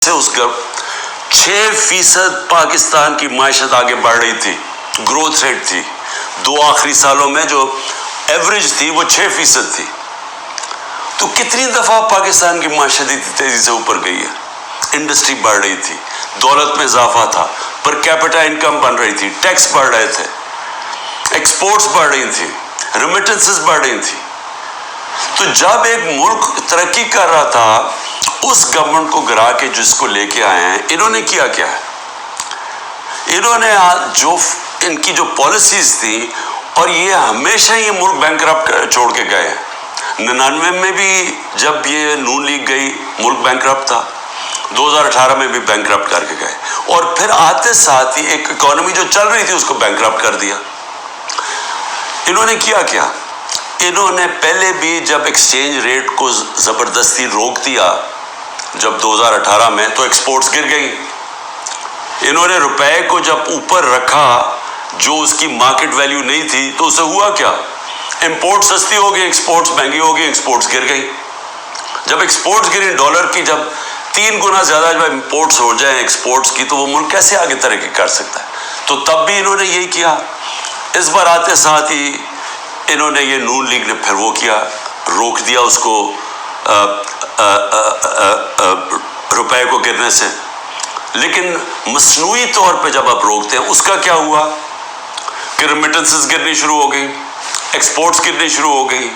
سے اس کا 6% پاکستان کی معیشت آگے بڑھ رہی تھی، گروتھ ریٹ تھی 2 آخری سالوں میں جو ایوریج تھی وہ 6% تھی. تو کتنی دفعہ پاکستان کی معیشت تیزی سے اوپر گئی ہے. انڈسٹری بڑھ رہی تھی، دولت میں اضافہ تھا، پر کیپٹا انکم بن رہی تھی، ٹیکس بڑھ رہے تھے، ایکسپورٹس بڑھ رہی تھی، ریمیٹنسز بڑھ رہی تھی. تو جب ایک ملک ترقی کر رہا تھا، اس گورنمنٹ کو گرا کے جس کو لے کے آئے ہیں، انہوں نے کیا کیا ہے؟ انہوں نے جو ان کی جو پالیسیز تھی، اور یہ ہمیشہ یہ ملک بینکرپٹ چھوڑ کے گئے ہیں. 99 میں بھی جب یہ نون لیگ گئی ملک بینکرپٹ تھا، 2018 میں بھی بینکرپٹ کر کے گئے، اور پھر آتے ساتھ ہی ایک اکانومی جو چل رہی تھی اس کو بینکرپٹ کر دیا. انہوں نے کیا کیا؟ انہوں نے پہلے بھی جب ایکسچینج ریٹ کو زبردستی روک دیا جب 2018 میں، تو ایکسپورٹس گر گئی. انہوں نے روپے کو جب اوپر رکھا جو اس کی مارکیٹ ویلیو نہیں تھی، تو اسے ہوا کیا؟ امپورٹ سستی ہو گئی، ایکسپورٹس مہنگی ہو گئی، ایکسپورٹس گر گئی. جب ایکسپورٹس گری ڈالر کی جب 3 گنا زیادہ جب امپورٹس ہو جائیں ایکسپورٹس کی، تو وہ ملک کیسے آگے ترقی کر سکتا ہے؟ تو تب بھی انہوں نے یہی کیا. اس بار آتے ساتھ ہی انہوں نے یہ نون لیگ نے پھر وہ کیا، روک دیا اس کو روپے کو گرنے سے. لیکن مصنوعی طور پہ جب آپ روکتے ہیں، اس کا کیا ہوا کہ ریمیٹنسز گرنی شروع ہو گئی، ایکسپورٹس گرنی شروع ہو گئی.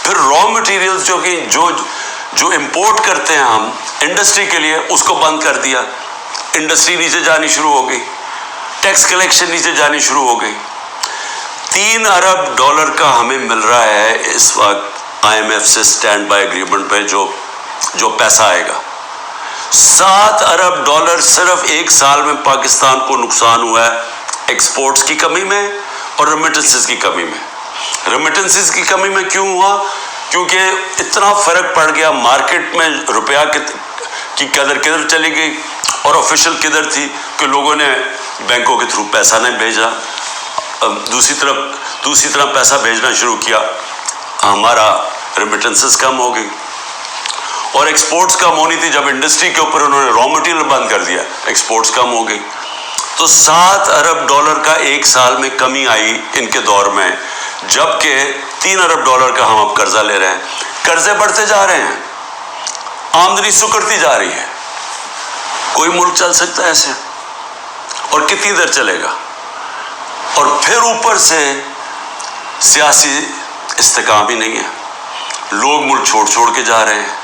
پھر را مٹیریلز جو امپورٹ کرتے ہیں ہم انڈسٹری کے لیے، اس کو بند کر دیا. انڈسٹری نیچے جانی شروع ہو گئی، ٹیکس کلیکشن نیچے جانی شروع ہو گئی. $3 ارب کا ہمیں مل رہا ہے اس وقت IMF سے اسٹینڈ بائی اگریمنٹ پہ جو پیسہ آئے گا. $7 ارب صرف 1 سال میں پاکستان کو نقصان ہوا ہے ایکسپورٹس کی کمی میں اور ریمیٹنسز کی کمی میں. ریمیٹنسز کی کمی میں کیوں ہوا؟ کیونکہ اتنا فرق پڑ گیا مارکیٹ میں، روپیہ کی قدر کدھر چلی گئی اور آفیشیل کدھر تھی، کہ لوگوں نے بینکوں کے تھرو پیسہ نہیں بھیجا، دوسری طرح پیسہ بھیجنا شروع کیا، ہمارا ریمیٹنسز کم ہو گئی. اور ایکسپورٹس کم ہونی تھی، جب انڈسٹری کے اوپر انہوں نے را مٹیریل بند کر دیا، ایکسپورٹس کم ہو گئی. تو $7 ارب کا 1 سال میں کمی آئی ان کے دور میں، جبکہ $3 ارب کا ہم اب قرضہ لے رہے ہیں. قرضے بڑھتے جا رہے ہیں، آمدنی سکڑتی جا رہی ہے. کوئی ملک چل سکتا ہے ایسے؟ اور کتنی دیر چلے گا؟ اور پھر اوپر سے سیاسی استحکام ہی نہیں ہے. لوگ ملک چھوڑ کے جا رہے ہیں،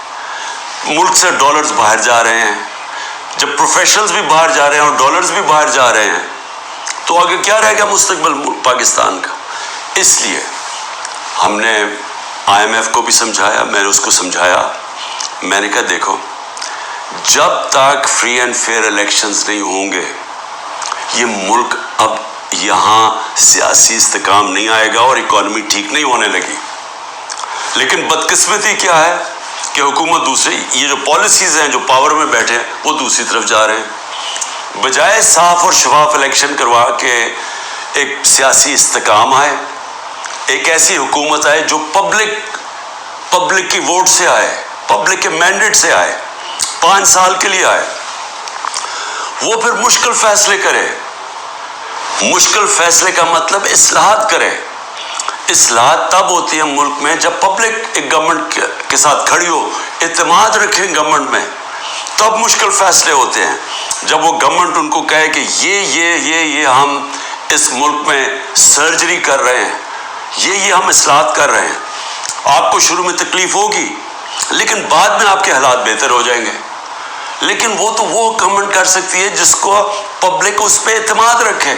ملک سے ڈالرز باہر جا رہے ہیں. جب پروفیشنلز بھی باہر جا رہے ہیں اور ڈالرز بھی باہر جا رہے ہیں، تو آگے کیا رہے گا مستقبل پاکستان کا؟ اس لیے ہم نے IMF کو بھی سمجھایا، میں نے اس کو سمجھایا، میں نے کہا دیکھو، جب تک فری اینڈ فیئر الیکشنز نہیں ہوں گے، یہ ملک اب یہاں سیاسی استحکام نہیں آئے گا اور اکانومی ٹھیک نہیں ہونے لگی. لیکن بدقسمتی کیا ہے کہ حکومت دوسری، یہ جو پالیسیز ہیں جو پاور میں بیٹھے ہیں، وہ دوسری طرف جا رہے ہیں. بجائے صاف اور شفاف الیکشن کروا کے ایک سیاسی استحکام آئے، ایک ایسی حکومت آئے جو پبلک کی ووٹ سے آئے، پبلک کے مینڈیٹ سے آئے، 5 سال کے لیے آئے، وہ پھر مشکل فیصلے کرے. مشکل فیصلے کا مطلب اصلاحات کرے. اصلاحات تب ہوتی ہے ملک میں جب پبلک ایک گورنمنٹ کے ساتھ کھڑی ہو، اعتماد رکھیں گورنمنٹ میں، تب مشکل فیصلے ہوتے ہیں. جب وہ گورنمنٹ ان کو کہے کہ یہ ہم اس ملک میں سرجری کر رہے ہیں، یہ ہم اصلاحات کر رہے ہیں، آپ کو شروع میں تکلیف ہوگی لیکن بعد میں آپ کے حالات بہتر ہو جائیں گے. لیکن وہ گورنمنٹ کر سکتی ہے جس کو پبلک اس پہ اعتماد رکھے.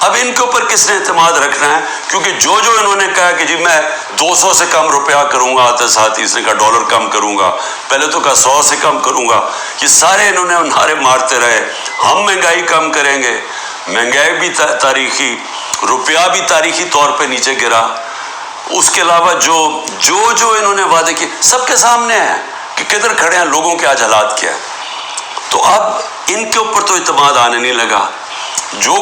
اب ان کے اوپر کس نے اعتماد رکھنا ہے؟ کیونکہ جو انہوں نے کہا کہ جی میں 200 سے کم روپیہ کروں گا، آتے ساتھ ہی اس نے کہا ڈالر کم کروں گا، پہلے تو کہا 100 سے کم کروں گا. یہ سارے انہوں نے نعرے مارتے رہے، ہم مہنگائی کم کریں گے. مہنگائی بھی تاریخی، روپیہ بھی تاریخی طور پہ نیچے گرا. اس کے علاوہ جو انہوں نے وعدے کیے سب کے سامنے ہیں کہ کدھر کھڑے ہیں، لوگوں کے آج حالات کیا ہے. تو اب ان کے اوپر تو اعتماد آنے نہیں لگا. جو